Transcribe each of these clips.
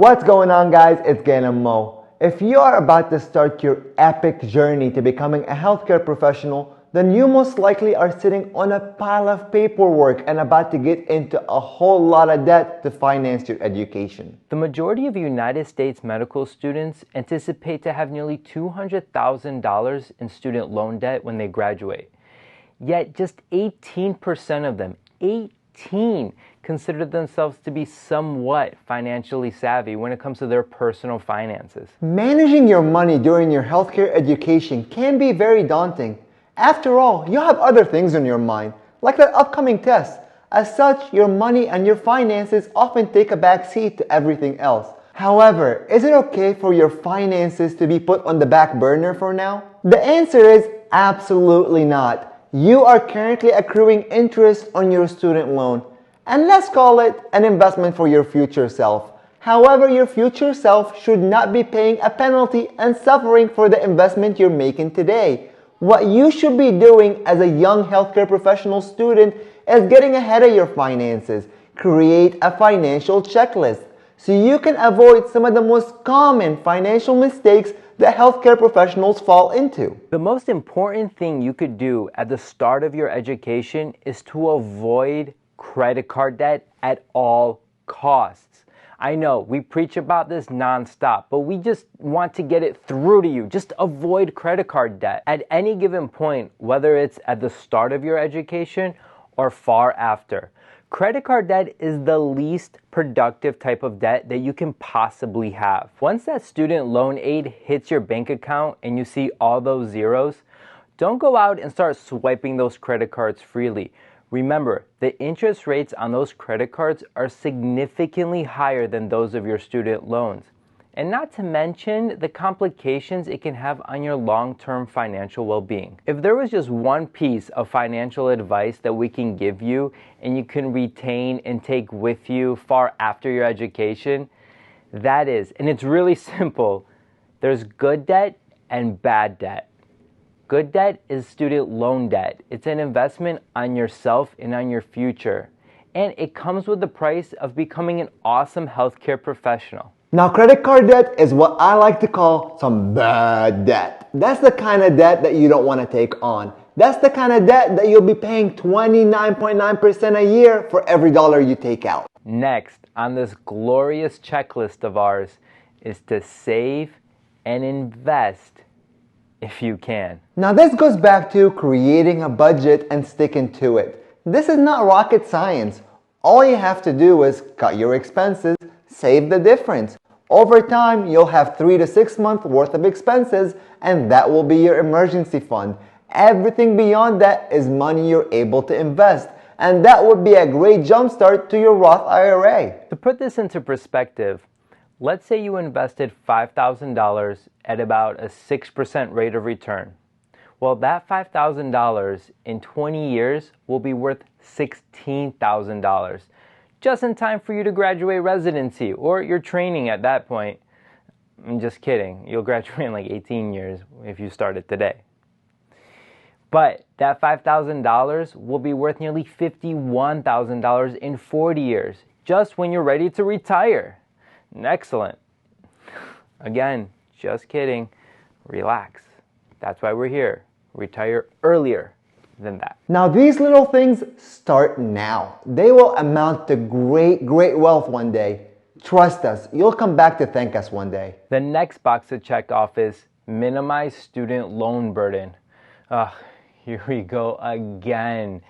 What's going on, guys? It's Gain and Mo. If you are about to start your epic journey to becoming a healthcare professional, then you most likely are sitting on a pile of paperwork and about to get into a whole lot of debt to finance your education. The majority of United States medical students anticipate to have nearly $200,000 in student loan debt when they graduate. Yet just 18% of them, 18, consider themselves to be somewhat financially savvy when it comes to their personal finances. Managing your money during your healthcare education can be very daunting. After all, you have other things on your mind, like the upcoming test. As such, your money and your finances often take a back seat to everything else. However, is it okay for your finances to be put on the back burner for now? The answer is absolutely not. You are currently accruing interest on your student loan, and let's call it an investment for your future self. However, your future self should not be paying a penalty and suffering for the investment you're making today. What you should be doing as a young healthcare professional student is getting ahead of your finances. Create a financial checklist so you can avoid some of the most common financial mistakes that healthcare professionals fall into. The most important thing you could do at the start of your education is to avoid credit card debt at all costs. I know we preach about this nonstop, but we just want to get it through to you. Just avoid credit card debt at any given point, whether it's at the start of your education or far after. Credit card debt is the least productive type of debt that you can possibly have. Once that student loan aid hits your bank account and you see all those zeros, don't go out and start swiping those credit cards freely. Remember, the interest rates on those credit cards are significantly higher than those of your student loans. And not to mention the complications it can have on your long-term financial well-being. If there was just one piece of financial advice that we can give you and you can retain and take with you far after your education, that is, and it's really simple, there's good debt and bad debt. Good debt is student loan debt. It's an investment on yourself and on your future. And it comes with the price of becoming an awesome healthcare professional. Now, credit card debt is what I like to call some bad debt. That's the kind of debt that you don't want to take on. That's the kind of debt that you'll be paying 29.9% a year for every dollar you take out. Next on this glorious checklist of ours is to save and invest if you can. Now, this goes back to creating a budget and sticking to it. This is not rocket science. All you have to do is cut your expenses, save the difference. Over time, you'll have 3 to 6 months worth of expenses, and that will be your emergency fund. Everything beyond that is money you're able to invest, and that would be a great jumpstart to your Roth IRA. To put this into perspective, let's say you invested $5,000 at about a 6% rate of return. Well, that $5,000 in 20 years will be worth $16,000. Just in time for you to graduate residency or your training at that point. I'm just kidding. You'll graduate in like 18 years if you started today. But that $5,000 will be worth nearly $51,000 in 40 years, just when you're ready to retire. Excellent. Again, just kidding. Relax. That's why we're here. Retire earlier than that. Now, these little things start now. They will amount to great wealth one day. Trust us, you'll come back to thank us one day. The next box to check off is minimize student loan burden. Here we go again.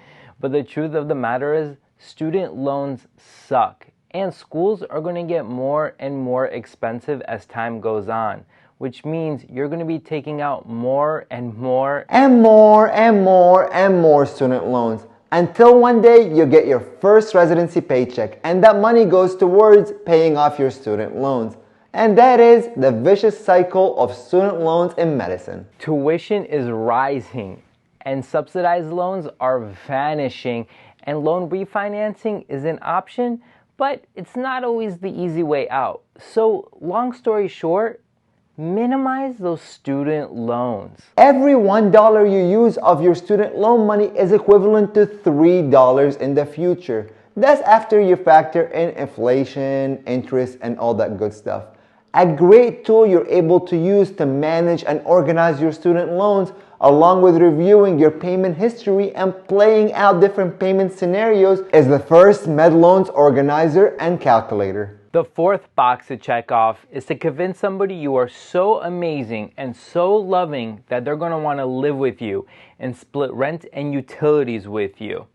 But the truth of the matter is, student loans suck, and schools are going to get more and more expensive as time goes on, which means you're going to be taking out more and more student loans until one day you get your first residency paycheck, and that money goes towards paying off your student loans. And that is the vicious cycle of student loans in medicine. Tuition is rising and subsidized loans are vanishing, and loan refinancing is an option, but it's not always the easy way out. So, long story short, minimize those student loans. Every $1 you use of your student loan money is equivalent to $3 in the future. That's after you factor in inflation, interest, and all that good stuff. A great tool you're able to use to manage and organize your student loans, along with reviewing your payment history and playing out different payment scenarios, is the first MedLoans Organizer and Calculator. The fourth box to check off is to convince somebody you are so amazing and so loving that they're going to want to live with you and split rent and utilities with you.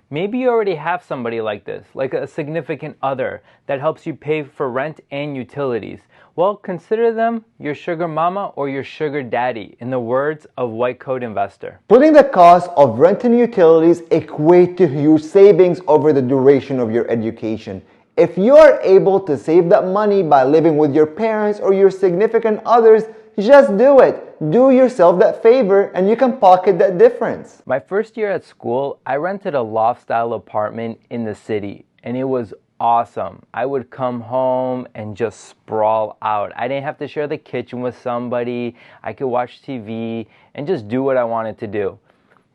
Maybe you already have somebody like this, like a significant other that helps you pay for rent and utilities. Well, consider them your sugar mama or your sugar daddy, in the words of White Coat Investor. Splitting the cost of rent and utilities equate to your savings over the duration of your education. If you are able to save that money by living with your parents or your significant others, just do it. Do yourself that favor and you can pocket that difference. My first year at school, I rented a loft-style apartment in the city, and it was awesome. I would come home and just sprawl out. I didn't have to share the kitchen with somebody. I could watch TV and just do what I wanted to do.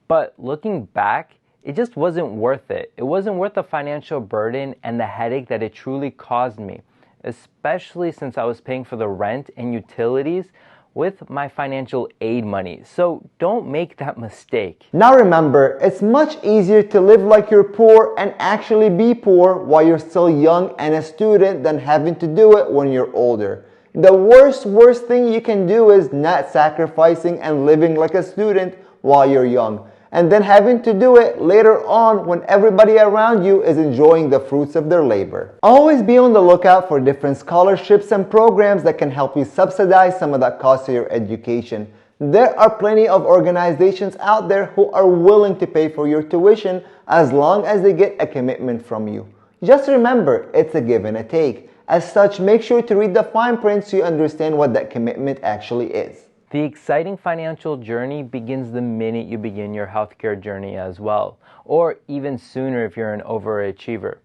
But looking back, it just wasn't worth it. It wasn't worth the financial burden and the headache that it truly caused me, especially since I was paying for the rent and utilities with my financial aid money. So don't make that mistake. Now remember, it's much easier to live like you're poor and actually be poor while you're still young and a student than having to do it when you're older. The worst thing you can do is not sacrificing and living like a student while you're young, and then having to do it later on when everybody around you is enjoying the fruits of their labor. Always be on the lookout for different scholarships and programs that can help you subsidize some of that cost of your education. There are plenty of organizations out there who are willing to pay for your tuition as long as they get a commitment from you. Just remember, it's a give and a take. As such, make sure to read the fine print so you understand what that commitment actually is. The exciting financial journey begins the minute you begin your healthcare journey as well, or even sooner if you're an overachiever.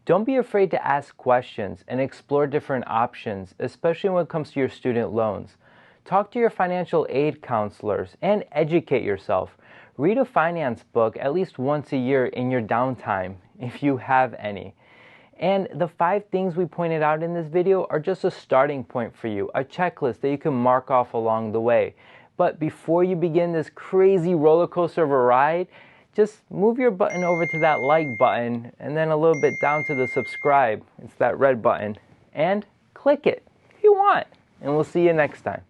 Don't be afraid to ask questions and explore different options, especially when it comes to your student loans. Talk to your financial aid counselors and educate yourself. Read a finance book at least once a year in your downtime, if you have any. And the 5 things we pointed out in this video are just a starting point for you, a checklist that you can mark off along the way. But before you begin this crazy roller coaster of a ride, just move your button over to that like button and then a little bit down to the subscribe. It's that red button. And click it if you want. And we'll see you next time.